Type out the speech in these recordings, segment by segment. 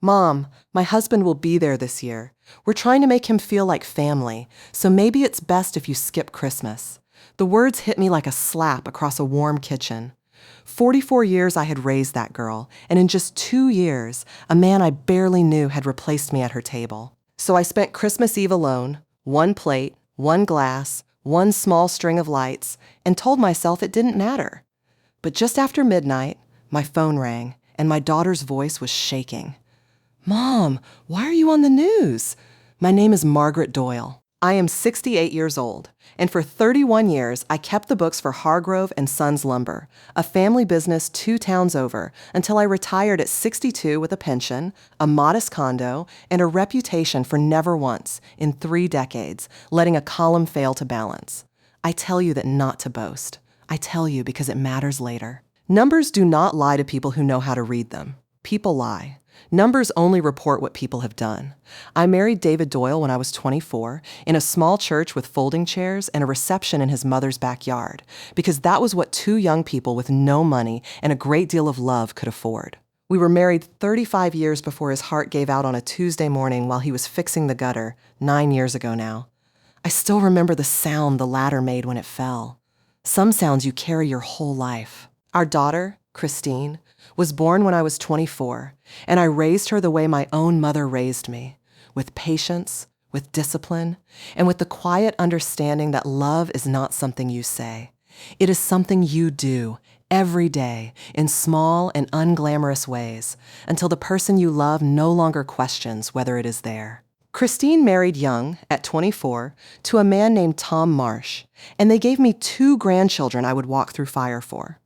Mom, my husband will be there this year. We're trying to make him feel like family, so maybe it's best if you skip Christmas. The words hit me like a slap across a warm kitchen. 44 years I had raised that girl, and in just 2 years, a man I barely knew had replaced me at her table. So I spent Christmas Eve alone, one plate, one glass, one small string of lights, and told myself it didn't matter. But just after midnight, my phone rang, and my daughter's voice was shaking. Mom, why are you on the news? My name is Margaret Doyle. I am 68 years old, and for 31 years, I kept the books for Hargrove and Sons Lumber, a family business 2 towns over, until I retired at 62 with a pension, a modest condo, and a reputation for never once, in 3 decades, letting a column fail to balance. I tell you that not to boast. I tell you because it matters later. Numbers do not lie to people who know how to read them. People lie. Numbers only report what people have done. I married David Doyle when I was 24 in a small church with folding chairs and a reception in his mother's backyard, because that was what 2 young people with no money and a great deal of love could afford. We were married 35 years before his heart gave out on a Tuesday morning while he was fixing the gutter, 9 years ago now. I still remember the sound the ladder made when it fell. Some sounds you carry your whole life. Our daughter, Christine, was born when I was 24, and I raised her the way my own mother raised me, with patience, with discipline, and with the quiet understanding that love is not something you say. It is something you do every day in small and unglamorous ways until the person you love no longer questions whether it is there. Christine married young, at 24, to a man named Tom Marsh, and they gave me 2 grandchildren I would walk through fire for.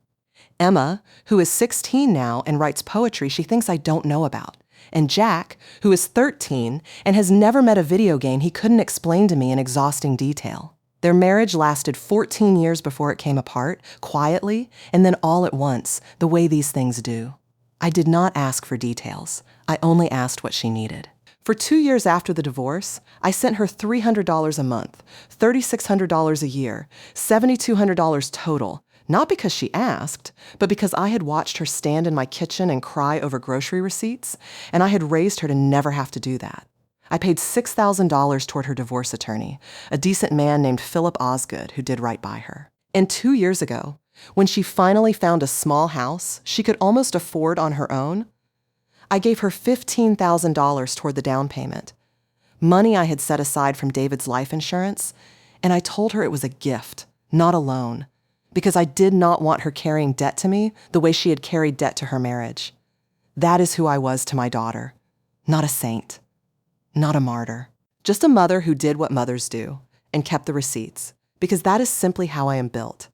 Emma, who is 16 now and writes poetry she thinks I don't know about, and Jack, who is 13 and has never met a video game he couldn't explain to me in exhausting detail. Their marriage lasted 14 years before it came apart, quietly, and then all at once, the way these things do. I did not ask for details. I only asked what she needed. For 2 years after the divorce, I sent her $300 a month, $3,600 a year, $7,200 total, not because she asked, but because I had watched her stand in my kitchen and cry over grocery receipts, and I had raised her to never have to do that. I paid $6,000 toward her divorce attorney, a decent man named Philip Osgood who did right by her. And 2 years ago, when she finally found a small house she could almost afford on her own, I gave her $15,000 toward the down payment, money I had set aside from David's life insurance, and I told her it was a gift, not a loan, because I did not want her carrying debt to me the way she had carried debt to her marriage. That is who I was to my daughter. Not a saint. Not a martyr. Just a mother who did what mothers do and kept the receipts, because that is simply how I am built.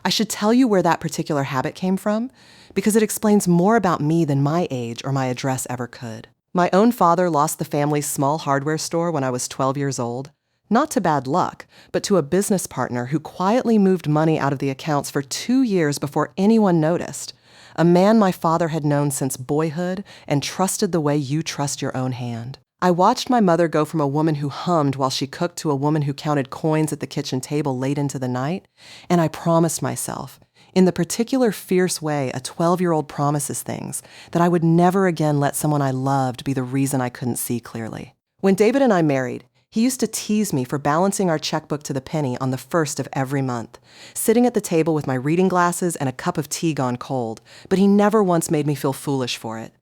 I should tell you where that particular habit came from, because it explains more about me than my age or my address ever could. My own father lost the family's small hardware store when I was 12 years old. Not to bad luck, but to a business partner who quietly moved money out of the accounts for 2 years before anyone noticed. A man my father had known since boyhood and trusted the way you trust your own hand. I watched my mother go from a woman who hummed while she cooked to a woman who counted coins at the kitchen table late into the night, and I promised myself, in the particular fierce way a 12-year-old promises things, that I would never again let someone I loved be the reason I couldn't see clearly. When David and I married, he used to tease me for balancing our checkbook to the penny on the 1st of every month, sitting at the table with my reading glasses and a cup of tea gone cold, but he never once made me feel foolish for it.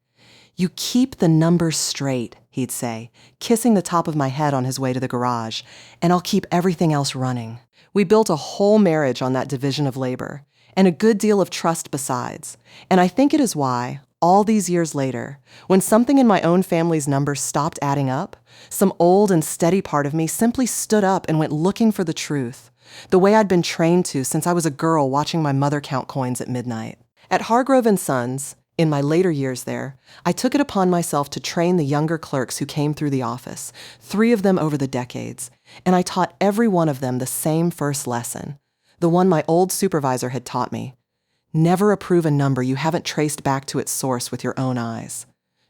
"You keep the numbers straight," he'd say, kissing the top of my head on his way to the garage, "and I'll keep everything else running." We built a whole marriage on that division of labor, and a good deal of trust besides, and I think it is why, all these years later, when something in my own family's numbers stopped adding up, some old and steady part of me simply stood up and went looking for the truth, the way I'd been trained to since I was a girl watching my mother count coins at midnight. At Hargrove and Sons, in my later years there, I took it upon myself to train the younger clerks who came through the office, 3 of them over the decades, and I taught every one of them the same first lesson, the one my old supervisor had taught me. Never approve a number you haven't traced back to its source with your own eyes.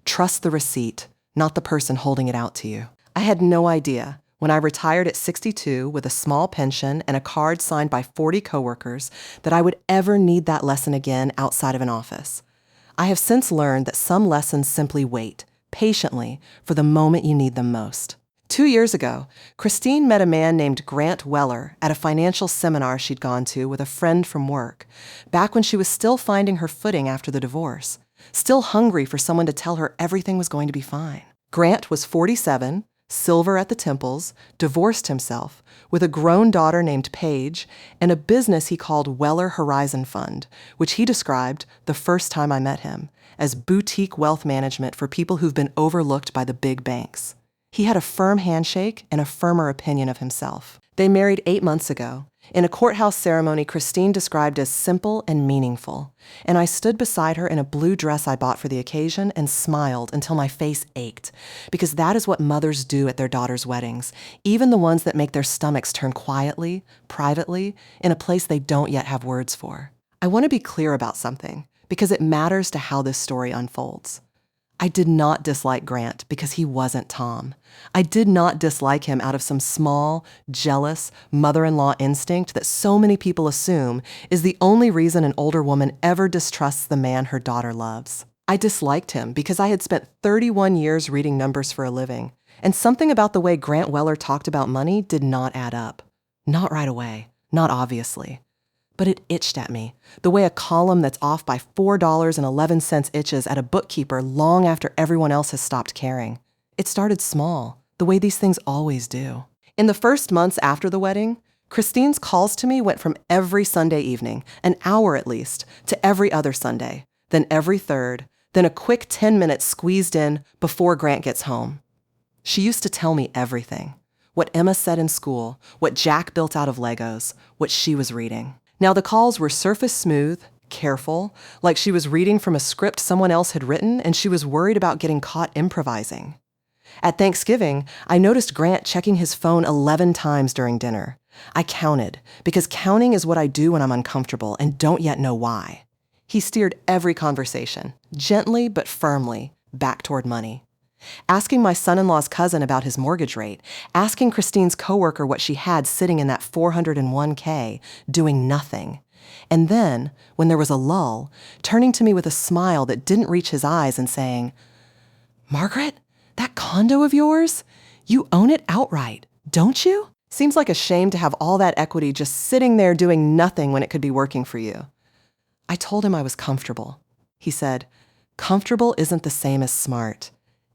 Trust the receipt, not the person holding it out to you. I had no idea, when I retired at 62 with a small pension and a card signed by 40 coworkers, that I would ever need that lesson again outside of an office. I have since learned that some lessons simply wait, patiently, for the moment you need them most. 2 years ago, Christine met a man named Grant Weller at a financial seminar she'd gone to with a friend from work, back when she was still finding her footing after the divorce, still hungry for someone to tell her everything was going to be fine. Grant was 47, silver at the temples, divorced himself, with a grown daughter named Paige, and a business he called Weller Horizon Fund, which he described, the first time I met him, as boutique wealth management for people who've been overlooked by the big banks. He had a firm handshake and a firmer opinion of himself. They married 8 months ago, in a courthouse ceremony Christine described as simple and meaningful, and I stood beside her in a blue dress I bought for the occasion and smiled until my face ached, because that is what mothers do at their daughters' weddings, even the ones that make their stomachs turn quietly, privately, in a place they don't yet have words for. I want to be clear about something, because it matters to how this story unfolds. I did not dislike Grant because he wasn't Tom. I did not dislike him out of some small, jealous, mother-in-law instinct that so many people assume is the only reason an older woman ever distrusts the man her daughter loves. I disliked him because I had spent 31 years reading numbers for a living, and something about the way Grant Weller talked about money did not add up. Not right away, not obviously. But it itched at me, the way a column that's off by $4.11 itches at a bookkeeper long after everyone else has stopped caring. It started small, the way these things always do. In the first months after the wedding, Christine's calls to me went from every Sunday evening, an hour at least, to every other Sunday, then every third, then a quick 10 minutes squeezed in before Grant gets home. She used to tell me everything. What Emma said in school, what Jack built out of Legos, what she was reading. Now, the calls were surface smooth, careful, like she was reading from a script someone else had written and she was worried about getting caught improvising. At Thanksgiving, I noticed Grant checking his phone 11 times during dinner. I counted, because counting is what I do when I'm uncomfortable and don't yet know why. He steered every conversation, gently but firmly, back toward money. Asking my son-in-law's cousin about his mortgage rate, asking Christine's coworker what she had sitting in that 401k, doing nothing. And then, when there was a lull, turning to me with a smile that didn't reach his eyes and saying, "Margaret, that condo of yours? You own it outright, don't you? Seems like a shame to have all that equity just sitting there doing nothing when it could be working for you." I told him I was comfortable. He said, "Comfortable isn't the same as smart."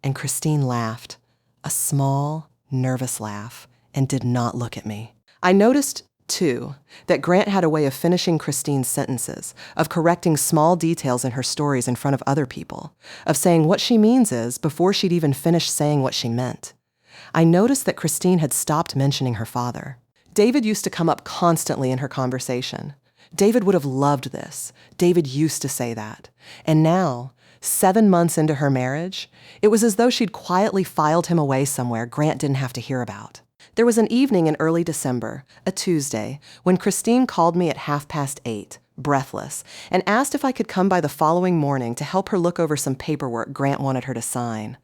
And Christine laughed, a small, nervous laugh, and did not look at me. I noticed, too, that Grant had a way of finishing Christine's sentences, of correcting small details in her stories in front of other people, of saying what she means is before she'd even finished saying what she meant. I noticed that Christine had stopped mentioning her father. David used to come up constantly in her conversation. David would have loved this. David used to say that. And now, 7 months into her marriage, it was as though she'd quietly filed him away somewhere Grant didn't have to hear about. There was an evening in early December, a Tuesday, when Christine called me at 8:30, breathless, and asked if I could come by the following morning to help her look over some paperwork Grant wanted her to sign.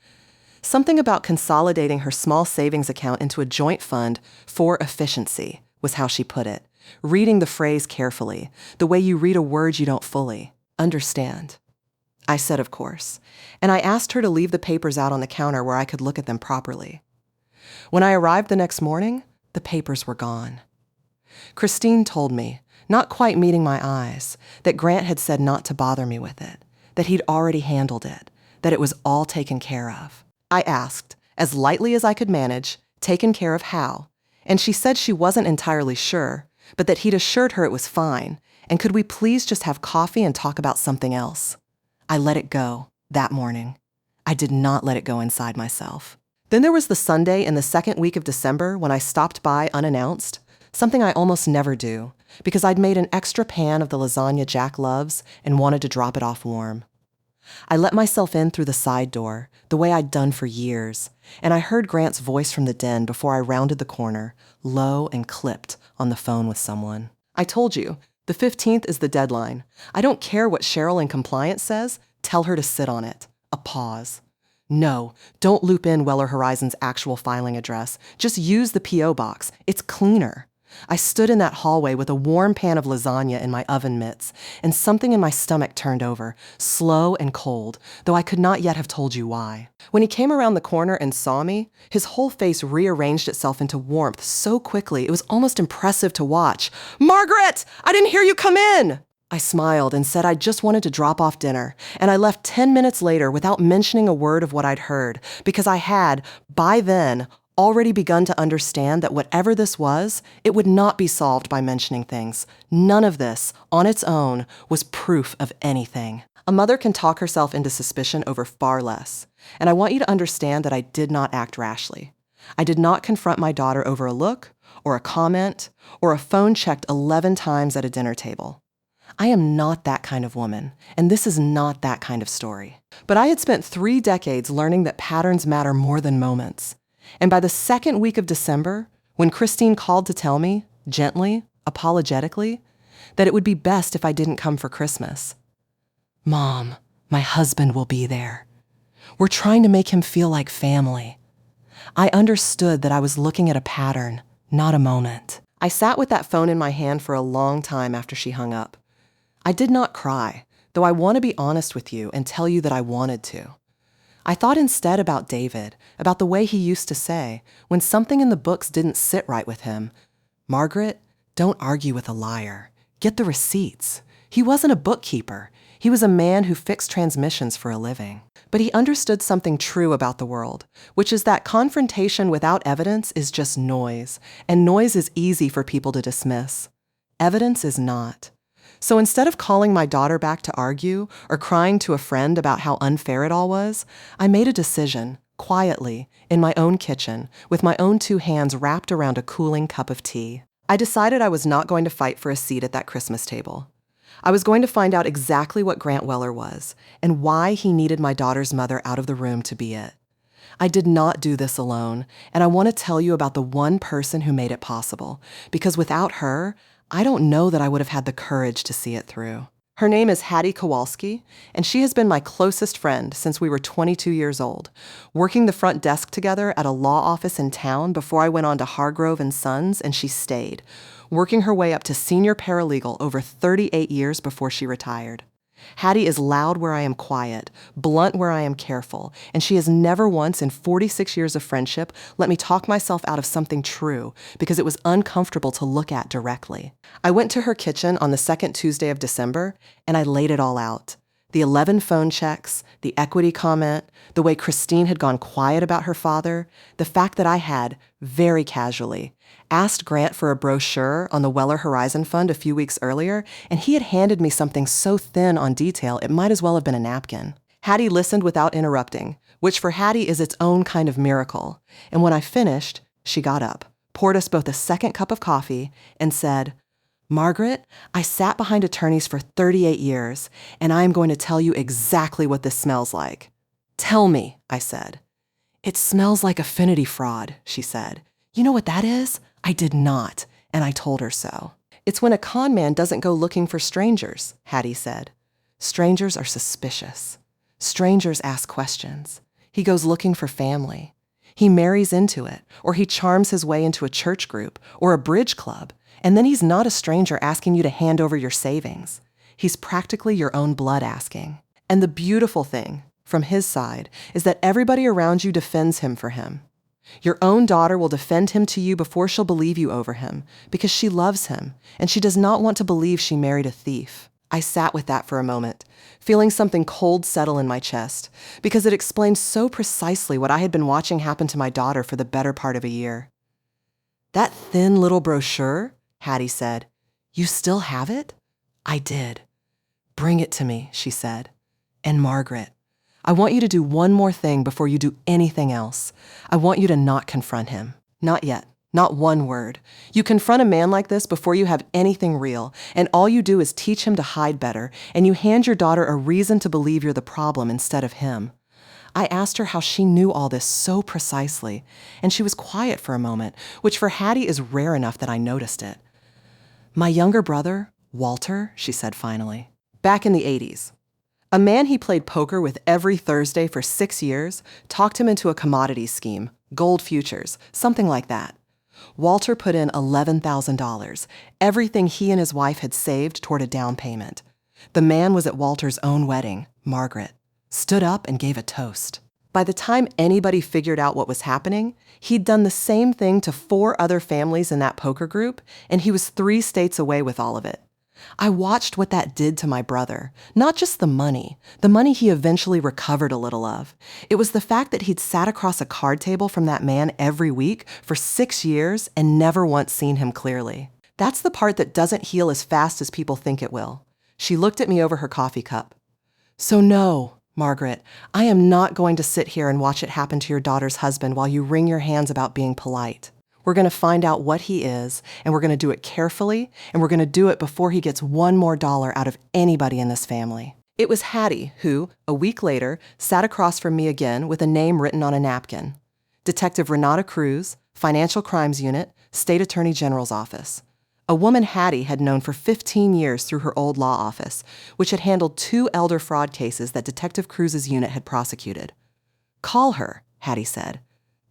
Something about consolidating her small savings account into a joint fund for efficiency was how she put it, reading the phrase carefully, the way you read a word you don't fully understand. I said, of course, and I asked her to leave the papers out on the counter where I could look at them properly. When I arrived the next morning, the papers were gone. Christine told me, not quite meeting my eyes, that Grant had said not to bother me with it, that he'd already handled it, that it was all taken care of. I asked, as lightly as I could manage, taken care of how, and she said she wasn't entirely sure, but that he'd assured her it was fine, and could we please just have coffee and talk about something else? I let it go that morning. I did not let it go inside myself. Then there was the Sunday in the second week of December when I stopped by unannounced, something I almost never do, because I'd made an extra pan of the lasagna Jack loves and wanted to drop it off warm. I let myself in through the side door, the way I'd done for years, and I heard Grant's voice from the den before I rounded the corner, low and clipped, on the phone with someone. "I told you, the 15th is the deadline. I don't care what Cheryl in compliance says, tell her to sit on it." A pause. "No, don't loop in Weller Horizon's actual filing address. Just use the P.O. box. It's cleaner." I stood in that hallway with a warm pan of lasagna in my oven mitts, and something in my stomach turned over, slow and cold, though I could not yet have told you why. When he came around the corner and saw me, his whole face rearranged itself into warmth so quickly it was almost impressive to watch. "Margaret! I didn't hear you come in!" I smiled and said I just wanted to drop off dinner, and I left 10 minutes later without mentioning a word of what I'd heard, because I had, by then, already begun to understand that whatever this was, it would not be solved by mentioning things. None of this, on its own, was proof of anything. A mother can talk herself into suspicion over far less, and I want you to understand that I did not act rashly. I did not confront my daughter over a look, or a comment, or a phone checked 11 times at a dinner table. I am not that kind of woman, and this is not that kind of story. But I had spent 3 decades learning that patterns matter more than moments. And by the second week of December, when Christine called to tell me, gently, apologetically, that it would be best if I didn't come for Christmas. "Mom, my husband will be there. We're trying to make him feel like family." I understood that I was looking at a pattern, not a moment. I sat with that phone in my hand for a long time after she hung up. I did not cry, though I want to be honest with you and tell you that I wanted to. I thought instead about David, about the way he used to say, when something in the books didn't sit right with him, "Margaret, don't argue with a liar. Get the receipts." He wasn't a bookkeeper. He was a man who fixed transmissions for a living. But he understood something true about the world, which is that confrontation without evidence is just noise, and noise is easy for people to dismiss. Evidence is not. So instead of calling my daughter back to argue or crying to a friend about how unfair it all was, I made a decision, quietly, in my own kitchen, with my own 2 hands wrapped around a cooling cup of tea. I decided I was not going to fight for a seat at that Christmas table. I was going to find out exactly what Grant Weller was and why he needed my daughter's mother out of the room to be it. I did not do this alone, and I want to tell you about the one person who made it possible, because without her, I don't know that I would have had the courage to see it through. Her name is Hattie Kowalski, and she has been my closest friend since we were 22 years old, working the front desk together at a law office in town before I went on to Hargrove & Sons, and she stayed, working her way up to senior paralegal over 38 years before she retired. Hattie is loud where I am quiet, blunt where I am careful, and she has never once in 46 years of friendship let me talk myself out of something true because it was uncomfortable to look at directly. I went to her kitchen on the second Tuesday of December, and I laid it all out. The 11 phone checks, the equity comment, the way Christine had gone quiet about her father, the fact that I had, very casually, asked Grant for a brochure on the Weller Horizon Fund a few weeks earlier, and he had handed me something so thin on detail it might as well have been a napkin. Hattie listened without interrupting, which for Hattie is its own kind of miracle. And when I finished, she got up, poured us both a second cup of coffee, and said, "Margaret, I sat behind attorneys for 38 years, and I am going to tell you exactly what this smells like." "Tell me," I said. "It smells like affinity fraud," she said. "You know what that is?" I did not, and I told her so. "It's when a con man doesn't go looking for strangers," Hattie said. "Strangers are suspicious. Strangers ask questions. He goes looking for family. He marries into it, or he charms his way into a church group or a bridge club, and then he's not a stranger asking you to hand over your savings. He's practically your own blood asking. And the beautiful thing, from his side, is that everybody around you defends him for him. Your own daughter will defend him to you before she'll believe you over him, because she loves him, and she does not want to believe she married a thief." I sat with that for a moment, feeling something cold settle in my chest, because it explained so precisely what I had been watching happen to my daughter for the better part of a year. "That thin little brochure," Hattie said. "You still have it?" I did. "Bring it to me," she said. "And Margaret, I want you to do one more thing before you do anything else. I want you to not confront him. Not yet. Not one word. You confront a man like this before you have anything real, and all you do is teach him to hide better, and you hand your daughter a reason to believe you're the problem instead of him." I asked her how she knew all this so precisely, and she was quiet for a moment, which for Hattie is rare enough that I noticed it. "My younger brother, Walter," she said finally, "back in the 80s. A man he played poker with every Thursday for 6 years talked him into a commodities scheme, gold futures, something like that. Walter put in $11,000, everything he and his wife had saved toward a down payment. The man was at Walter's own wedding, Margaret, stood up and gave a toast. By the time anybody figured out what was happening, he'd done the same thing to 4 other families in that poker group, and he was 3 states away with all of it. I watched what that did to my brother, not just the money he eventually recovered a little of. It was the fact that he'd sat across a card table from that man every week for 6 years and never once seen him clearly. That's the part that doesn't heal as fast as people think it will. She looked at me over her coffee cup. So no, Margaret, I am not going to sit here and watch it happen to your daughter's husband while you wring your hands about being polite. We're going to find out what he is, and we're going to do it carefully, and we're going to do it before he gets $1 more out of anybody in this family. It was Hattie who, a week later, sat across from me again with a name written on a napkin. Detective Renata Cruz, Financial Crimes Unit, State Attorney General's Office. A woman Hattie had known for 15 years through her old law office, which had handled 2 elder fraud cases that Detective Cruz's unit had prosecuted. Call her, Hattie said.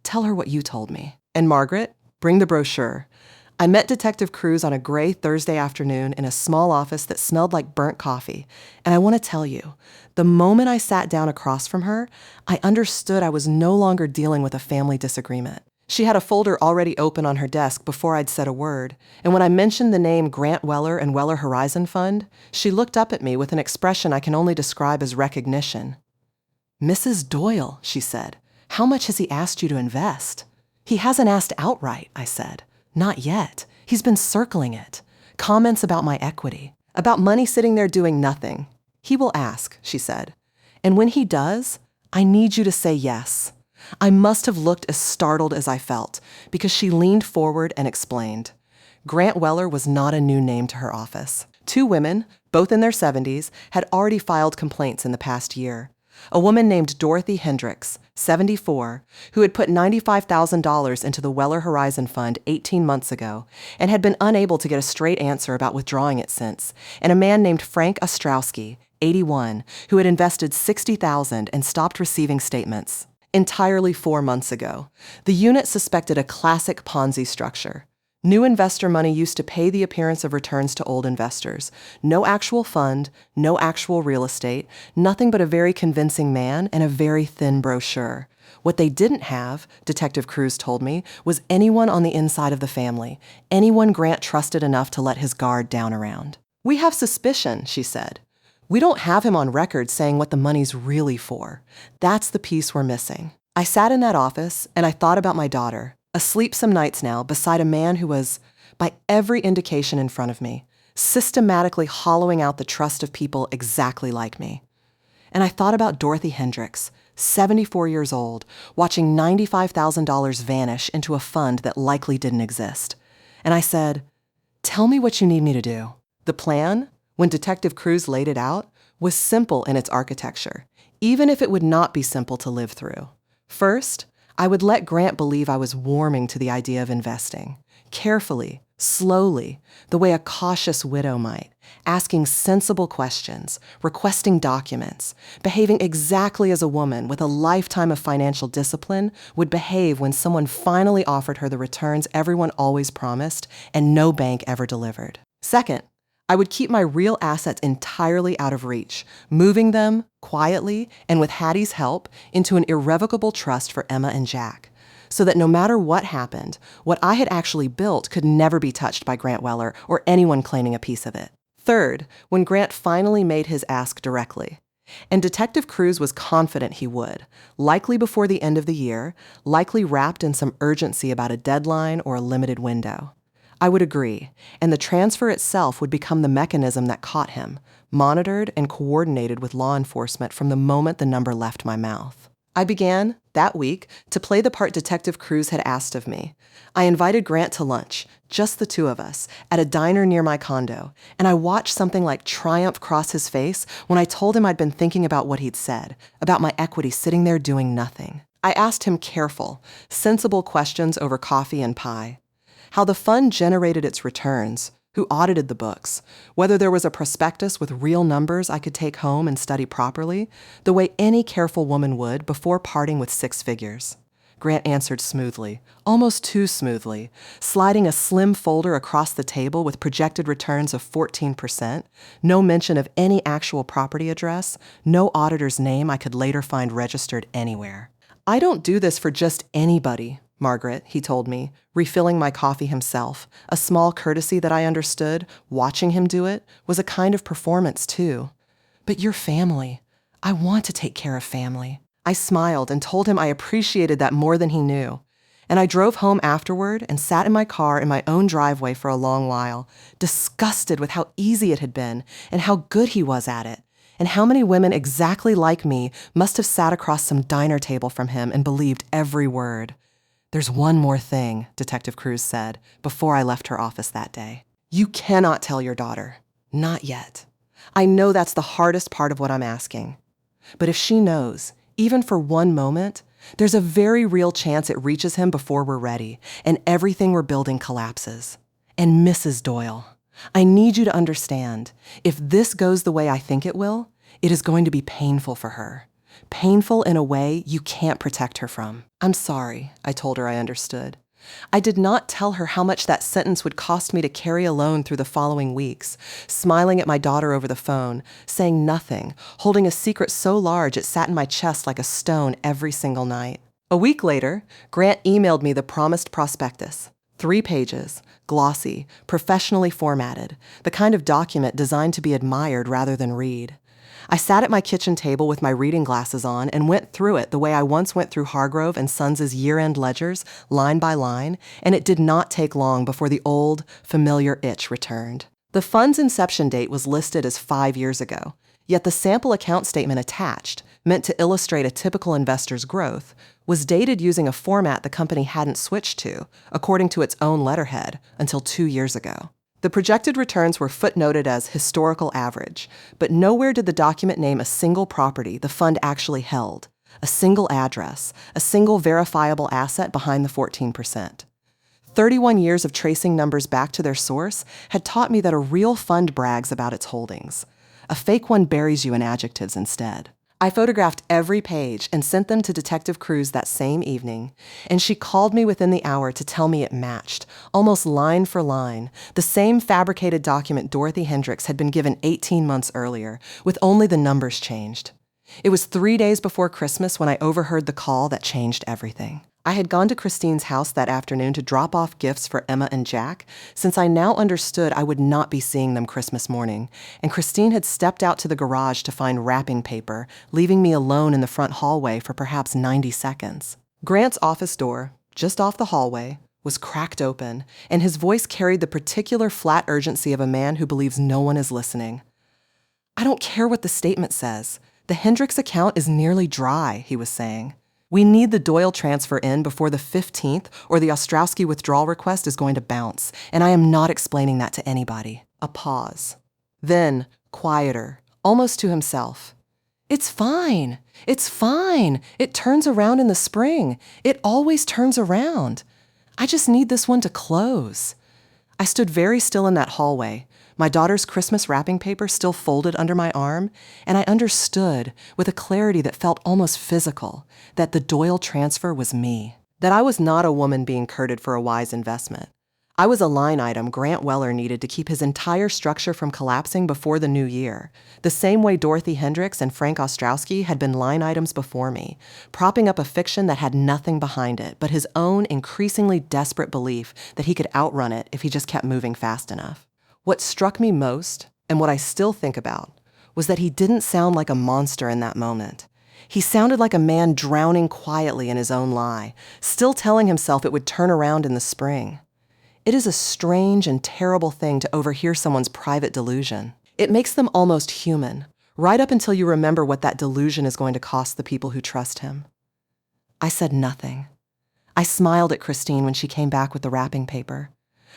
Tell her what you told me. And Margaret, bring the brochure. I met Detective Cruz on a gray Thursday afternoon in a small office that smelled like burnt coffee. And I want to tell you, the moment I sat down across from her, I understood I was no longer dealing with a family disagreement. She had a folder already open on her desk before I'd said a word, and when I mentioned the name Grant Weller and Weller Horizon Fund, she looked up at me with an expression I can only describe as recognition. Mrs. Doyle, she said, how much has he asked you to invest? He hasn't asked outright, I said. Not yet. He's been circling it. Comments about my equity, about money sitting there doing nothing. He will ask, she said. And when he does, I need you to say yes. I must have looked as startled as I felt, because she leaned forward and explained. Grant Weller was not a new name to her office. 2 women, both in their 70s, had already filed complaints in the past year. A woman named Dorothy Hendricks, 74, who had put $95,000 into the Weller Horizon Fund 18 months ago and had been unable to get a straight answer about withdrawing it since, and a man named Frank Ostrowski, 81, who had invested $60,000 and stopped receiving statements. Entirely 4 months ago, the unit suspected a classic Ponzi structure. New investor money used to pay the appearance of returns to old investors. No actual fund, no actual real estate, nothing but a very convincing man and a very thin brochure. What they didn't have, Detective Cruz told me, was anyone on the inside of the family, anyone Grant trusted enough to let his guard down around. We have suspicion, she said. We don't have him on record saying what the money's really for. That's the piece we're missing. I sat in that office and I thought about my daughter, asleep some nights now beside a man who was, by every indication in front of me, systematically hollowing out the trust of people exactly like me. And I thought about Dorothy Hendricks, 74 years old, watching $95,000 vanish into a fund that likely didn't exist. And I said, tell me what you need me to do. The plan, when Detective Cruz laid it out, was simple in its architecture, even if it would not be simple to live through. First, I would let Grant believe I was warming to the idea of investing, carefully, slowly, the way a cautious widow might, asking sensible questions, requesting documents, behaving exactly as a woman with a lifetime of financial discipline would behave when someone finally offered her the returns everyone always promised and no bank ever delivered. Second, I would keep my real assets entirely out of reach, moving them, quietly, and with Hattie's help, into an irrevocable trust for Emma and Jack, so that no matter what happened, what I had actually built could never be touched by Grant Weller or anyone claiming a piece of it. Third, when Grant finally made his ask directly, and Detective Cruz was confident he would, likely before the end of the year, likely wrapped in some urgency about a deadline or a limited window. I would agree, and the transfer itself would become the mechanism that caught him, monitored and coordinated with law enforcement from the moment the number left my mouth. I began, that week, to play the part Detective Cruz had asked of me. I invited Grant to lunch, just the 2 of us, at a diner near my condo, and I watched something like triumph cross his face when I told him I'd been thinking about what he'd said, about my equity sitting there doing nothing. I asked him careful, sensible questions over coffee and pie. How the fund generated its returns, who audited the books, whether there was a prospectus with real numbers I could take home and study properly, the way any careful woman would before parting with 6 figures. Grant answered smoothly, almost too smoothly, sliding a slim folder across the table with projected returns of 14%, no mention of any actual property address, no auditor's name I could later find registered anywhere. "I don't do this for just anybody, Margaret," he told me, refilling my coffee himself, a small courtesy that I understood, watching him do it, was a kind of performance too. "But you're family. I want to take care of family." I smiled and told him I appreciated that more than he knew. And I drove home afterward and sat in my car in my own driveway for a long while, disgusted with how easy it had been and how good he was at it, and how many women exactly like me must have sat across some diner table from him and believed every word. "There's one more thing," Detective Cruz said before I left her office that day. "You cannot tell your daughter. Not yet. I know that's the hardest part of what I'm asking. But if she knows, even for one moment, there's a very real chance it reaches him before we're ready, and everything we're building collapses. And Mrs. Doyle, I need you to understand, if this goes the way I think it will, it is going to be painful for her. Painful in a way you can't protect her from." "I'm sorry," I told her I understood. I did not tell her how much that sentence would cost me to carry alone through the following weeks, smiling at my daughter over the phone, saying nothing, holding a secret so large it sat in my chest like a stone every single night. A week later, Grant emailed me the promised prospectus. 3 pages, glossy, professionally formatted, the kind of document designed to be admired rather than read. I sat at my kitchen table with my reading glasses on and went through it the way I once went through Hargrove and Sons' year-end ledgers, line by line, and it did not take long before the old, familiar itch returned. The fund's inception date was listed as 5 years ago, yet the sample account statement attached, meant to illustrate a typical investor's growth, was dated using a format the company hadn't switched to, according to its own letterhead, until 2 years ago. The projected returns were footnoted as historical average, but nowhere did the document name a single property the fund actually held, a single address, a single verifiable asset behind the 14%. 31 years of tracing numbers back to their source had taught me that a real fund brags about its holdings. A fake one buries you in adjectives instead. I photographed every page and sent them to Detective Cruz that same evening, and she called me within the hour to tell me it matched, almost line for line, the same fabricated document Dorothy Hendricks had been given 18 months earlier, with only the numbers changed. It was 3 days before Christmas when I overheard the call that changed everything. I had gone to Christine's house that afternoon to drop off gifts for Emma and Jack, since I now understood I would not be seeing them Christmas morning, and Christine had stepped out to the garage to find wrapping paper, leaving me alone in the front hallway for perhaps 90 seconds. Grant's office door, just off the hallway, was cracked open, and his voice carried the particular flat urgency of a man who believes no one is listening. "I don't care what the statement says. The Hendricks account is nearly dry," he was saying. "We need the Doyle transfer in before the 15th or the Ostrowski withdrawal request is going to bounce, and I am not explaining that to anybody." A pause. Then, quieter, almost to himself. "It's fine. It's fine. It turns around in the spring. It always turns around. I just need this one to close." I stood very still in that hallway, my daughter's Christmas wrapping paper still folded under my arm, and I understood, with a clarity that felt almost physical, that the Doyle transfer was me. That I was not a woman being courted for a wise investment. I was a line item Grant Weller needed to keep his entire structure from collapsing before the new year, the same way Dorothy Hendricks and Frank Ostrowski had been line items before me, propping up a fiction that had nothing behind it but his own increasingly desperate belief that he could outrun it if he just kept moving fast enough. What struck me most, and what I still think about, was that he didn't sound like a monster in that moment. He sounded like a man drowning quietly in his own lie, still telling himself it would turn around in the spring. It is a strange and terrible thing to overhear someone's private delusion. It makes them almost human, right up until you remember what that delusion is going to cost the people who trust him. I said nothing. I smiled at Christine when she came back with the wrapping paper.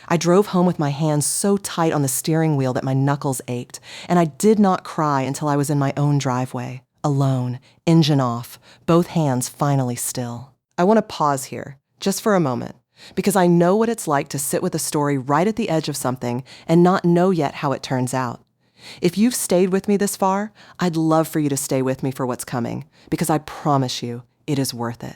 I drove home with my hands so tight on the steering wheel that my knuckles ached, and I did not cry until I was in my own driveway, alone, engine off, both hands finally still. I want to pause here, just for a moment, because I know what it's like to sit with a story right at the edge of something and not know yet how it turns out. If you've stayed with me this far, I'd love for you to stay with me for what's coming, because I promise you, it is worth it.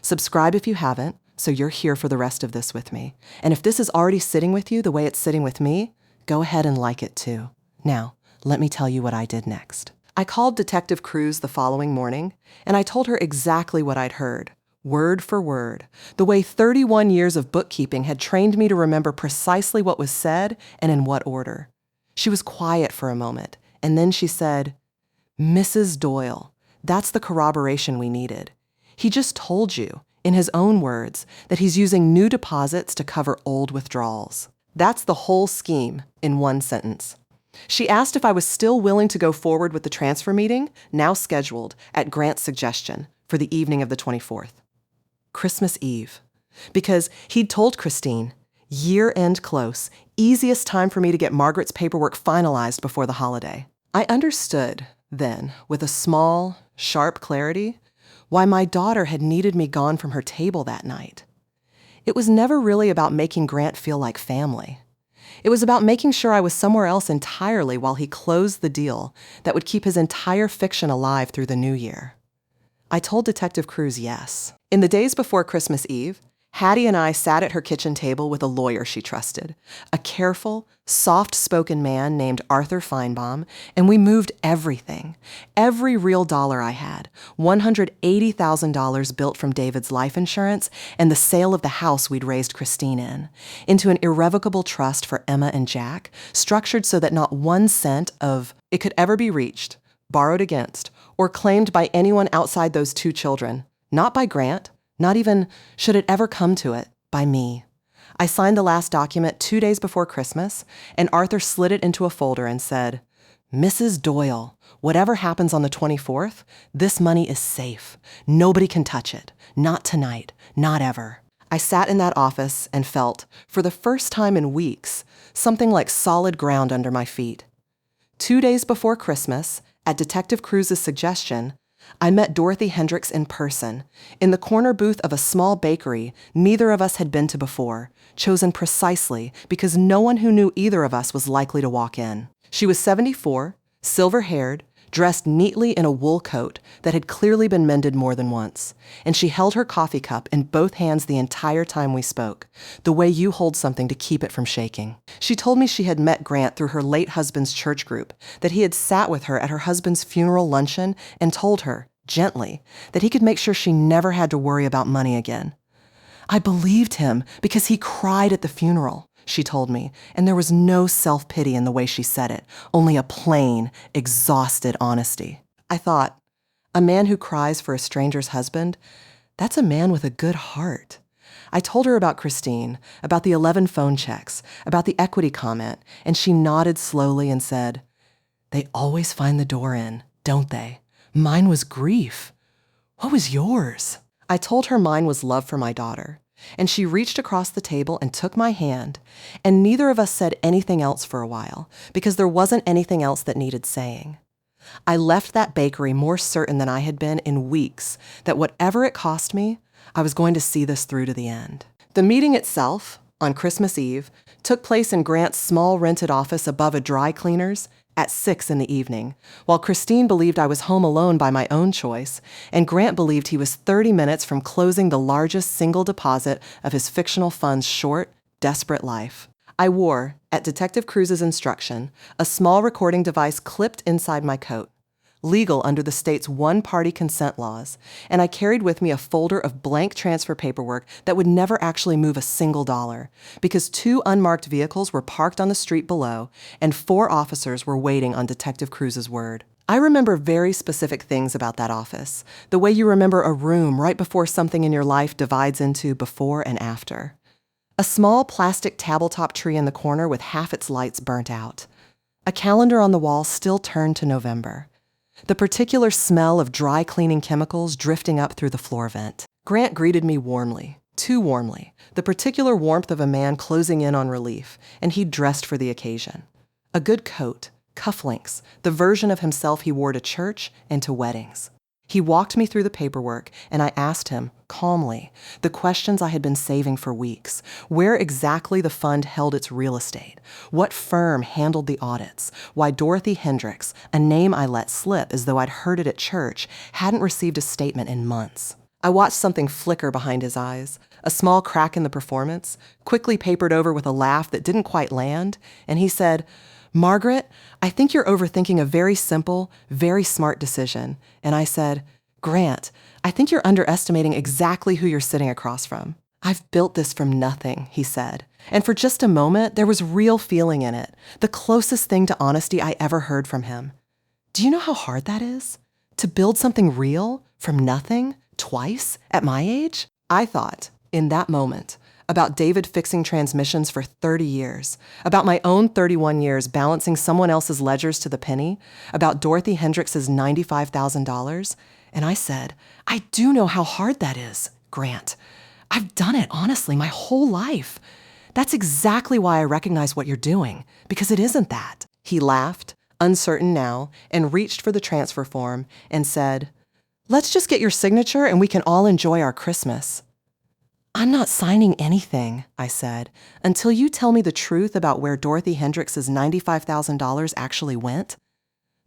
Subscribe if you haven't, so you're here for the rest of this with me. And if this is already sitting with you the way it's sitting with me, go ahead and like it too. Now, let me tell you what I did next. I called Detective Cruz the following morning, and I told her exactly what I'd heard, word for word, the way 31 years of bookkeeping had trained me to remember precisely what was said and in what order. She was quiet for a moment, and then she said, "Mrs. Doyle, that's the corroboration we needed. He just told you, in his own words, that he's using new deposits to cover old withdrawals. That's the whole scheme in one sentence." She asked if I was still willing to go forward with the transfer meeting, now scheduled, at Grant's suggestion, for the evening of the 24th. Christmas Eve. Because he'd told Christine, year-end close, easiest time for me to get Margaret's paperwork finalized before the holiday. I understood, then, with a small, sharp clarity, why my daughter had needed me gone from her table that night. It was never really about making Grant feel like family. It was about making sure I was somewhere else entirely while he closed the deal that would keep his entire fiction alive through the new year. I told Detective Cruz yes. In the days before Christmas Eve, Hattie and I sat at her kitchen table with a lawyer she trusted, a careful, soft-spoken man named Arthur Feinbaum, and we moved everything, every real dollar I had, $180,000 built from David's life insurance and the sale of the house we'd raised Christine in, into an irrevocable trust for Emma and Jack, structured so that not 1 cent of it could ever be reached, borrowed against, or claimed by anyone outside those 2 children, not by Grant, not even, should it ever come to it, by me. I signed the last document 2 days before Christmas, and Arthur slid it into a folder and said, "Mrs. Doyle, whatever happens on the 24th, this money is safe. Nobody can touch it. Not tonight. Not ever." I sat in that office and felt, for the first time in weeks, something like solid ground under my feet. 2 days before Christmas, at Detective Cruz's suggestion, I met Dorothy Hendricks in person, in the corner booth of a small bakery neither of us had been to before, chosen precisely because no one who knew either of us was likely to walk in. She was 74, silver-haired, dressed neatly in a wool coat that had clearly been mended more than once, and she held her coffee cup in both hands the entire time we spoke, the way you hold something to keep it from shaking. She told me she had met Grant through her late husband's church group, that he had sat with her at her husband's funeral luncheon and told her, gently, that he could make sure she never had to worry about money again. "I believed him because he cried at the funeral," she told me, and there was no self-pity in the way she said it, only a plain, exhausted honesty. I thought, a man who cries for a stranger's husband, that's a man with a good heart. I told her about Christine, about the 11 phone checks, about the equity comment, and she nodded slowly and said, "They always find the door in, don't they? Mine was grief. What was yours?" I told her mine was love for my daughter, and she reached across the table and took my hand, and neither of us said anything else for a while, because there wasn't anything else that needed saying. I left that bakery more certain than I had been in weeks that whatever it cost me, I was going to see this through to the end. The meeting itself, on Christmas Eve, took place in Grant's small rented office above a dry cleaner's at 6 in the evening, while Christine believed I was home alone by my own choice, and Grant believed he was 30 minutes from closing the largest single deposit of his fictional fund's short, desperate life. I wore, at Detective Cruz's instruction, a small recording device clipped inside my coat, legal under the state's one-party consent laws, and I carried with me a folder of blank transfer paperwork that would never actually move a single dollar, because 2 unmarked vehicles were parked on the street below, and 4 officers were waiting on Detective Cruz's word. I remember very specific things about that office, the way you remember a room right before something in your life divides into before and after. A small plastic tabletop tree in the corner with half its lights burnt out. A calendar on the wall still turned to November. The particular smell of dry cleaning chemicals drifting up through the floor vent. Grant greeted me warmly, too warmly, the particular warmth of a man closing in on relief, and he'd dressed for the occasion. A good coat, cufflinks, the version of himself he wore to church and to weddings. He walked me through the paperwork, and I asked him, calmly, the questions I had been saving for weeks. Where exactly the fund held its real estate, what firm handled the audits, why Dorothy Hendricks, a name I let slip as though I'd heard it at church, hadn't received a statement in months. I watched something flicker behind his eyes, a small crack in the performance, quickly papered over with a laugh that didn't quite land, and he said, "Margaret, I think you're overthinking a very simple, very smart decision." And I said, "Grant, I think you're underestimating exactly who you're sitting across from." "I've built this from nothing," he said. And for just a moment, there was real feeling in it, the closest thing to honesty I ever heard from him. Do you know how hard that is? To build something real from nothing twice at my age? I thought, in that moment, about David fixing transmissions for 30 years, about my own 31 years balancing someone else's ledgers to the penny, about Dorothy Hendricks's $95,000, and I said, "I do know how hard that is, Grant. I've done it, honestly, my whole life. That's exactly why I recognize what you're doing, because it isn't that." He laughed, uncertain now, and reached for the transfer form and said, "Let's just get your signature and we can all enjoy our Christmas." "I'm not signing anything," I said, "until you tell me the truth about where Dorothy Hendricks's $95,000 actually went."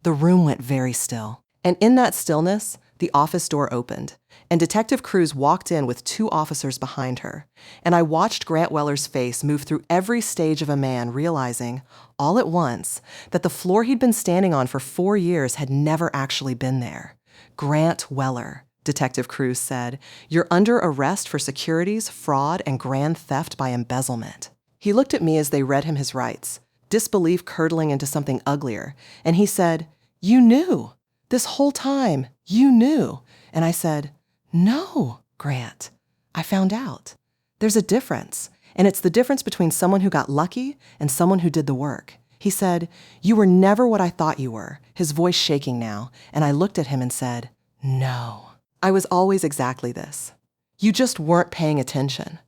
The room went very still. And in that stillness, the office door opened, and Detective Cruz walked in with 2 officers behind her. And I watched Grant Weller's face move through every stage of a man realizing, all at once, that the floor he'd been standing on for 4 years had never actually been there. "Grant Weller," Detective Cruz said, "you're under arrest for securities, fraud, and grand theft by embezzlement." He looked at me as they read him his rights, disbelief curdling into something uglier, and he said, "You knew. This whole time, you knew." And I said, "No, Grant. I found out. There's a difference, and it's the difference between someone who got lucky and someone who did the work." He said, "You were never what I thought you were," his voice shaking now, and I looked at him and said, "No. I was always exactly this. You just weren't paying attention."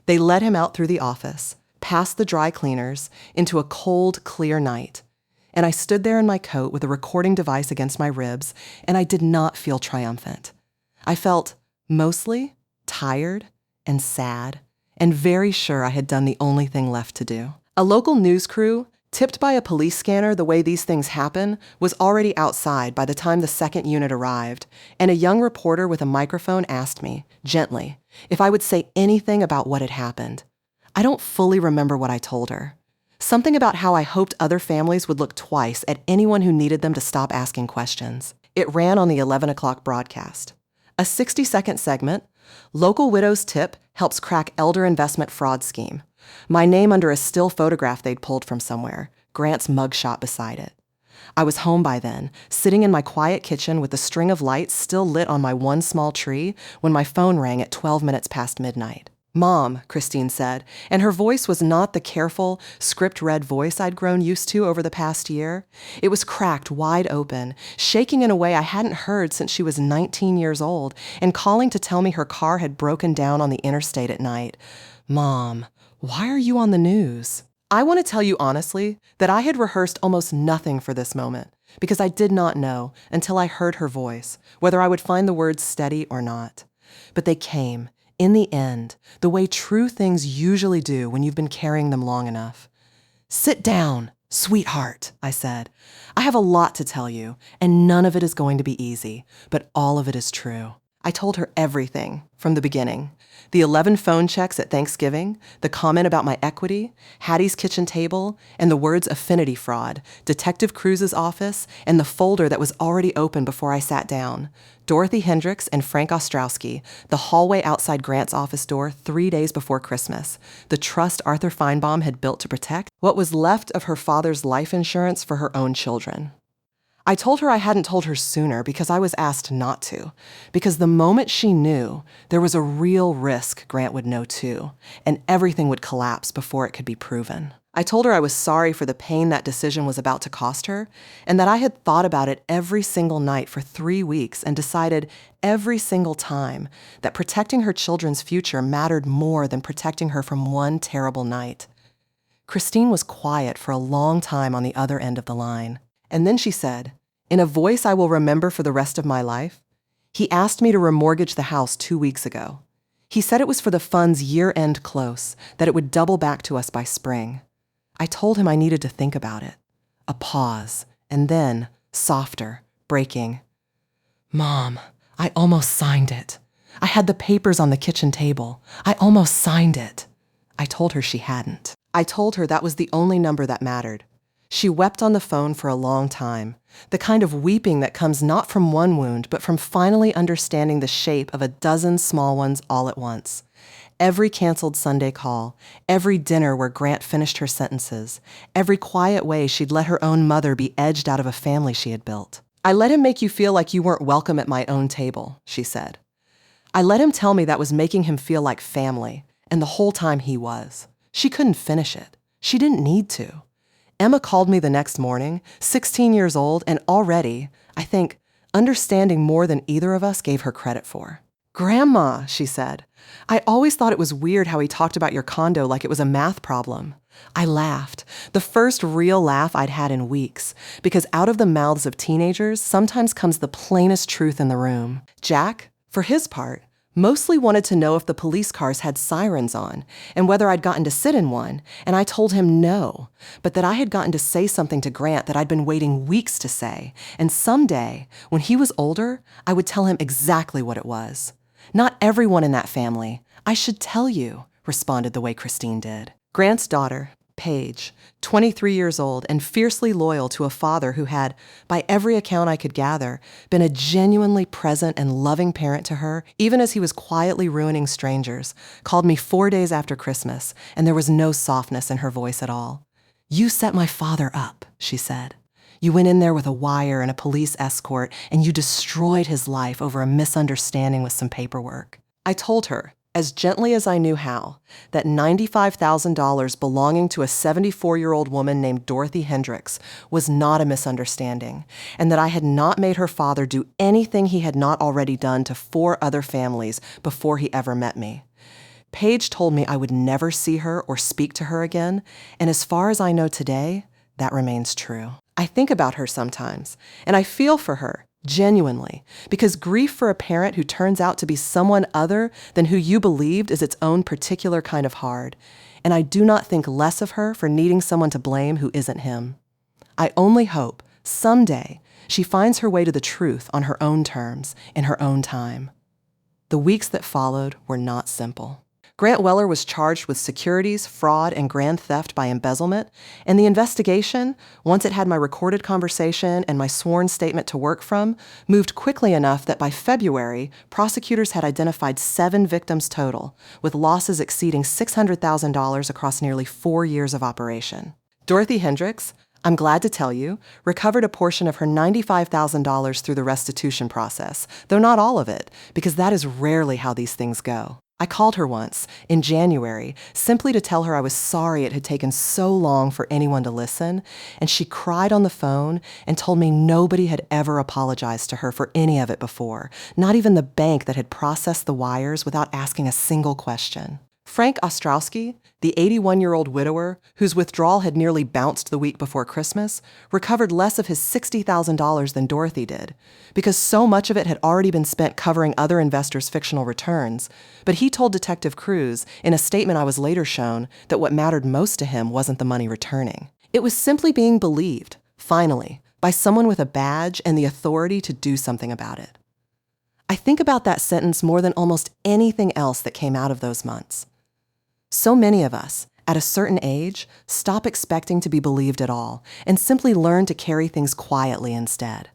They led him out through the office, past the dry cleaners, into a cold, clear night. And I stood there in my coat with a recording device against my ribs, and I did not feel triumphant. I felt mostly tired and sad, and very sure I had done the only thing left to do. A local news crew, tipped by a police scanner the way these things happen, was already outside by the time the second unit arrived, and a young reporter with a microphone asked me, gently, if I would say anything about what had happened. I don't fully remember what I told her. Something about how I hoped other families would look twice at anyone who needed them to stop asking questions. It ran on the 11 o'clock broadcast. A 60-second segment, "Local Widow's Tip Helps Crack Elder Investment Fraud Scheme." My name under a still photograph they'd pulled from somewhere, Grant's mugshot beside it. I was home by then, sitting in my quiet kitchen with a string of lights still lit on my one small tree when my phone rang at 12 minutes past midnight. "Mom," Christine said, and her voice was not the careful, script-read voice I'd grown used to over the past year. It was cracked wide open, shaking in a way I hadn't heard since she was 19 years old, and calling to tell me her car had broken down on the interstate at night. "Mom, why are you on the news?" I want to tell you honestly that I had rehearsed almost nothing for this moment, because I did not know, until I heard her voice, whether I would find the words steady or not. But they came. In the end, the way true things usually do when you've been carrying them long enough. "Sit down, sweetheart," I said. "I have a lot to tell you, and none of it is going to be easy, but all of it is true." I told her everything from the beginning. The 11 phone checks at Thanksgiving, the comment about my equity, Hattie's kitchen table, and the words affinity fraud, Detective Cruz's office, and the folder that was already open before I sat down. Dorothy Hendricks and Frank Ostrowski, the hallway outside Grant's office door 3 days before Christmas, the trust Arthur Feinbaum had built to protect what was left of her father's life insurance for her own children. I told her I hadn't told her sooner because I was asked not to, because the moment she knew, there was a real risk Grant would know too, and everything would collapse before it could be proven. I told her I was sorry for the pain that decision was about to cost her, and that I had thought about it every single night for 3 weeks and decided every single time that protecting her children's future mattered more than protecting her from one terrible night. Christine was quiet for a long time on the other end of the line. And then she said, in a voice I will remember for the rest of my life, "He asked me to remortgage the house 2 weeks ago. He said it was for the fund's year-end close, that it would double back to us by spring." I told him I needed to think about it. A pause, and then, softer, breaking, "Mom, I almost signed it. I had the papers on the kitchen table. I almost signed it. I told her she hadn't. I told her that was the only number that mattered. She wept on the phone for a long time, the kind of weeping that comes not from one wound, but from finally understanding the shape of a dozen small ones all at once. Every canceled Sunday call, every dinner where Grant finished her sentences, every quiet way she'd let her own mother be edged out of a family she had built. I let him make you feel like you weren't welcome at my own table, she said. I let him tell me that was making him feel like family, and the whole time he was. She couldn't finish it. She didn't need to. Emma called me the next morning, 16 years old, and already, I think, understanding more than either of us gave her credit for. Grandma, she said, I always thought it was weird how he talked about your condo like it was a math problem. I laughed, the first real laugh I'd had in weeks, because out of the mouths of teenagers sometimes comes the plainest truth in the room. Jack, for his part, mostly wanted to know if the police cars had sirens on and whether I'd gotten to sit in one, and I told him no, but that I had gotten to say something to Grant that I'd been waiting weeks to say, and someday, when he was older, I would tell him exactly what it was. Not everyone in that family. I should tell you, responded the way Christine did. Grant's daughter, Paige, 23 years old and fiercely loyal to a father who had, by every account I could gather, been a genuinely present and loving parent to her, even as he was quietly ruining strangers, called me 4 days after Christmas, and there was no softness in her voice at all. You set my father up, she said. You went in there with a wire and a police escort, and you destroyed his life over a misunderstanding with some paperwork. I told her, as gently as I knew how, that $95,000 belonging to a 74-year-old woman named Dorothy Hendricks was not a misunderstanding, and that I had not made her father do anything he had not already done to 4 other families before he ever met me. Paige told me I would never see her or speak to her again, and as far as I know today, that remains true. I think about her sometimes, and I feel for her, genuinely, because grief for a parent who turns out to be someone other than who you believed is its own particular kind of hard, and I do not think less of her for needing someone to blame who isn't him. I only hope, someday, she finds her way to the truth on her own terms, in her own time. The weeks that followed were not simple. Grant Weller was charged with securities, fraud, and grand theft by embezzlement, and the investigation, once it had my recorded conversation and my sworn statement to work from, moved quickly enough that by February, prosecutors had identified 7 victims total, with losses exceeding $600,000 across nearly 4 years of operation. Dorothy Hendricks, I'm glad to tell you, recovered a portion of her $95,000 through the restitution process, though not all of it, because that is rarely how these things go. I called her once, in January, simply to tell her I was sorry it had taken so long for anyone to listen, and she cried on the phone and told me nobody had ever apologized to her for any of it before, not even the bank that had processed the wires without asking a single question. Frank Ostrowski, the 81-year-old widower whose withdrawal had nearly bounced the week before Christmas, recovered less of his $60,000 than Dorothy did, because so much of it had already been spent covering other investors' fictional returns. But he told Detective Cruz, in a statement I was later shown, that what mattered most to him wasn't the money returning. It was simply being believed, finally, by someone with a badge and the authority to do something about it. I think about that sentence more than almost anything else that came out of those months. So many of us, at a certain age, stop expecting to be believed at all and simply learn to carry things quietly instead.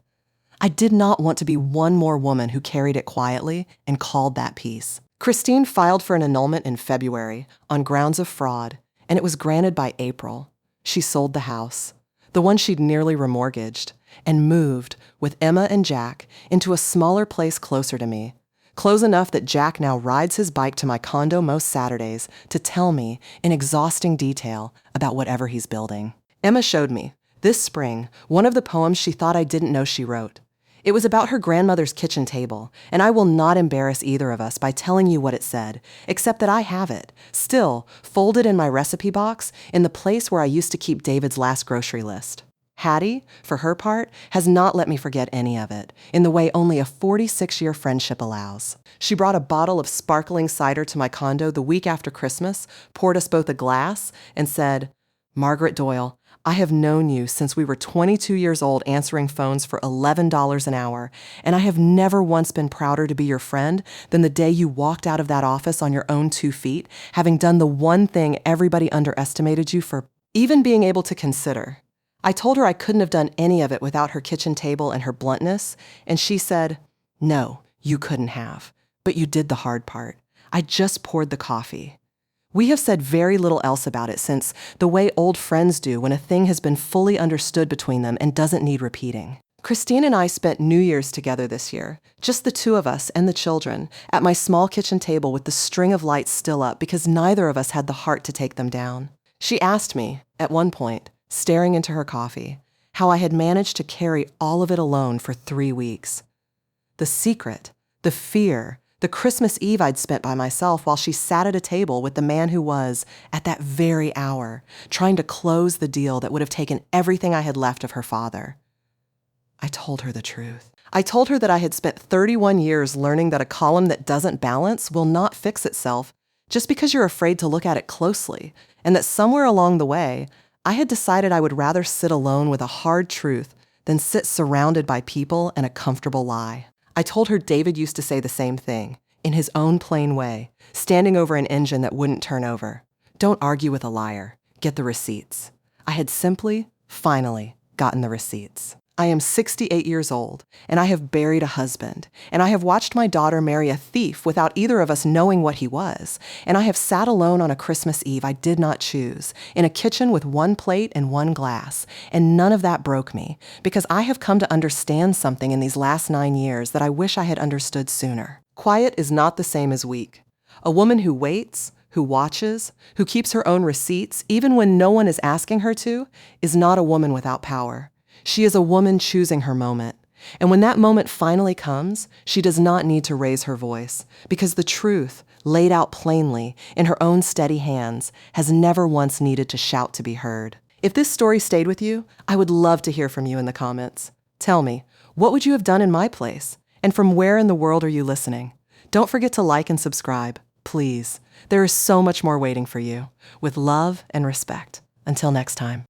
I did not want to be one more woman who carried it quietly and called that peace. Christine filed for an annulment in February on grounds of fraud, and it was granted by April. She sold the house, the one she'd nearly remortgaged, and moved, with Emma and Jack, into a smaller place closer to me. Close enough that Jack now rides his bike to my condo most Saturdays to tell me, in exhausting detail, about whatever he's building. Emma showed me, this spring, one of the poems she thought I didn't know she wrote. It was about her grandmother's kitchen table, and I will not embarrass either of us by telling you what it said, except that I have it, still, folded in my recipe box, in the place where I used to keep David's last grocery list. Hattie, for her part, has not let me forget any of it, in the way only a 46-year friendship allows. She brought a bottle of sparkling cider to my condo the week after Christmas, poured us both a glass, and said, "Margaret Doyle, I have known you since we were 22 years old answering phones for $11 an hour, and I have never once been prouder to be your friend than the day you walked out of that office on your own 2 feet, having done the one thing everybody underestimated you for even being able to consider. I told her I couldn't have done any of it without her kitchen table and her bluntness, and she said, "No, you couldn't have. But you did the hard part. I just poured the coffee." We have said very little else about it since, the way old friends do when a thing has been fully understood between them and doesn't need repeating. Christine and I spent New Year's together this year, just the two of us and the children, at my small kitchen table with the string of lights still up because neither of us had the heart to take them down. She asked me, at one point, staring into her coffee, how I had managed to carry all of it alone for 3 weeks. The secret, the fear, the Christmas Eve I'd spent by myself while she sat at a table with the man who was, at that very hour, trying to close the deal that would have taken everything I had left of her father. I told her the truth. I told her that I had spent 31 years learning that a column that doesn't balance will not fix itself just because you're afraid to look at it closely, and that somewhere along the way, I had decided I would rather sit alone with a hard truth than sit surrounded by people and a comfortable lie. I told her David used to say the same thing, in his own plain way, standing over an engine that wouldn't turn over. Don't argue with a liar. Get the receipts. I had simply, finally, gotten the receipts. I am 68 years old, and I have buried a husband, and I have watched my daughter marry a thief without either of us knowing what he was, and I have sat alone on a Christmas Eve I did not choose, in a kitchen with 1 plate and 1 glass, and none of that broke me, because I have come to understand something in these last 9 years that I wish I had understood sooner. Quiet is not the same as weak. A woman who waits, who watches, who keeps her own receipts, even when no one is asking her to, is not a woman without power. She is a woman choosing her moment. And when that moment finally comes, she does not need to raise her voice, because the truth, laid out plainly, in her own steady hands, has never once needed to shout to be heard. If this story stayed with you, I would love to hear from you in the comments. Tell me, what would you have done in my place? And from where in the world are you listening? Don't forget to like and subscribe, please. There is so much more waiting for you. With love and respect. Until next time.